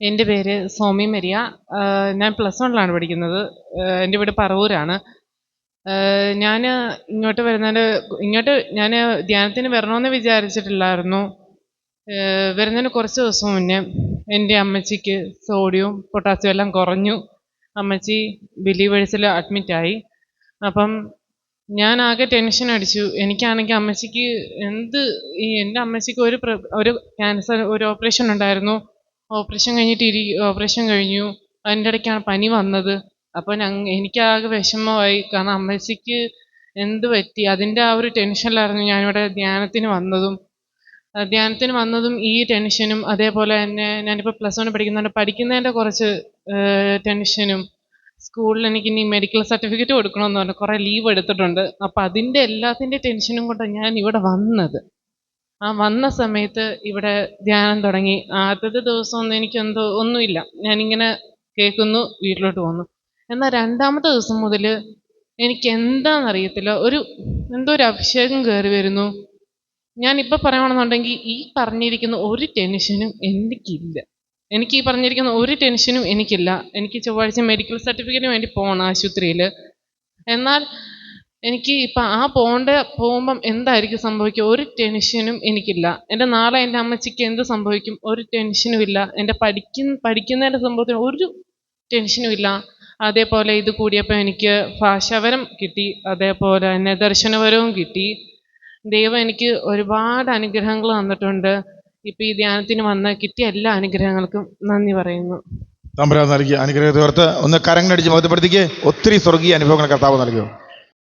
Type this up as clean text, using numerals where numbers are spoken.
എൻ്റെ പേര് സോമി മരിയ. ഞാൻ +1 പഠിക്കുന്നത്. എൻ്റെ വീട് പറവൂരാണ്. ഞാൻ ഇങ്ങോട്ട് ഞാൻ ധ്യാനത്തിന് വരണമെന്ന് വിചാരിച്ചിട്ടില്ലായിരുന്നു. വരുന്നതിന് കുറച്ച് ദിവസം മുന്നേ എൻ്റെ അമ്മച്ചിക്ക് സോഡിയവും പൊട്ടാസ്യവും എല്ലാം കുറഞ്ഞു. അമ്മച്ചി ബിലീവേഴ്സിൽ അഡ്മിറ്റായി. അപ്പം ഞാൻ ആകെ ടെൻഷൻ അടിച്ചു. എനിക്കാണെങ്കിൽ അമ്മച്ചിക്ക് എൻ്റെ അമ്മച്ചിക്ക് ഒരു ക്യാൻസർ ഒരു ഓപ്പറേഷൻ ഉണ്ടായിരുന്നു. ഓപ്പറേഷൻ കഴിഞ്ഞു. അതിൻ്റെ ഇടയ്ക്കാണ് പനി വന്നത്. അപ്പോൾ എനിക്കാകെ വിഷമമായി. കാരണം അമ്മച്ചിക്ക് എന്ത് പറ്റി, അതിൻ്റെ ആ ഒരു ടെൻഷനിലായിരുന്നു ഞാനിവിടെ ധ്യാനത്തിന് വന്നതും ഈ ടെൻഷനും. അതേപോലെ തന്നെ ഞാനിപ്പോൾ +1 പഠിക്കുന്നുണ്ട്. പഠിക്കുന്നതിൻ്റെ കുറച്ച് ടെൻഷനും. സ്കൂളിൽ എനിക്ക് ഇനി മെഡിക്കൽ സർട്ടിഫിക്കറ്റ് കൊടുക്കണമെന്ന് പറഞ്ഞു. കുറേ ലീവ് എടുത്തിട്ടുണ്ട്. അപ്പം അതിൻ്റെ എല്ലാത്തിൻ്റെ ടെൻഷനും കൊണ്ടാണ് ഞാൻ ഇവിടെ വന്നത്. ആ വന്ന സമയത്ത് ഇവിടെ ധ്യാനം തുടങ്ങി. ആദ്യത്തെ ദിവസമൊന്നും എനിക്കെന്തോ ഒന്നുമില്ല. ഞാനിങ്ങനെ കേൾക്കുന്നു, വീട്ടിലോട്ട് പോന്നു. എന്നാൽ രണ്ടാമത്തെ ദിവസം മുതൽ എനിക്കെന്താണെന്നറിയത്തില്ല, എന്തോ ഒരു അഭിഷേകം കയറി വരുന്നു. ഞാനിപ്പോൾ പറയുകയാണെന്നുണ്ടെങ്കിൽ ഈ പറഞ്ഞിരിക്കുന്ന ഒരു ടെൻഷനും എനിക്കില്ല. എനിക്ക് ഈ പറഞ്ഞിരിക്കുന്ന ഒരു ടെൻഷനും എനിക്കില്ല. എനിക്ക് ചൊവ്വാഴ്ച മെഡിക്കൽ സർട്ടിഫിക്കറ്റിന് വേണ്ടി പോകണം ആശുപത്രിയിൽ. എന്നാൽ എനിക്ക് ഇപ്പം പോകുമ്പം എന്തായിരിക്കും സംഭവിക്കുക, ഒരു ടെൻഷനും എനിക്കില്ല. നാളെ എൻ്റെ അമ്മച്ചിക്ക് എന്ത് സംഭവിക്കും, ഒരു ടെൻഷനും ഇല്ല. എൻ്റെ പഠിക്കുന്നതിൻ്റെ സംഭവത്തിന് ഒരു ടെൻഷനും ഇല്ല. അതേപോലെ ഇത് കൂടിയപ്പോൾ എനിക്ക് ഭാഷാവരം കിട്ടി. അതേപോലെ തന്നെ ദർശനവരവും കിട്ടി. ദൈവം എനിക്ക് ഒരുപാട് അനുഗ്രഹങ്ങൾ തന്നിട്ടുണ്ട്. ഇപ്പം ഈ ധ്യാനത്തിന് വന്ന് കിട്ടിയ എല്ലാ അനുഗ്രഹങ്ങൾക്കും നന്ദി പറയുന്നു. തമ്പുരാൻ നൽകിയ അനുഗ്രഹത്തെ ഓർത്ത് ഒന്ന് കരങ്ങളടിച്ച് മഹത്വപ്പെടുത്തിക്ക്. ഒത്തിരി സ്വർഗീയ അനുഭവങ്ങൾ കർത്താവ് നൽകും.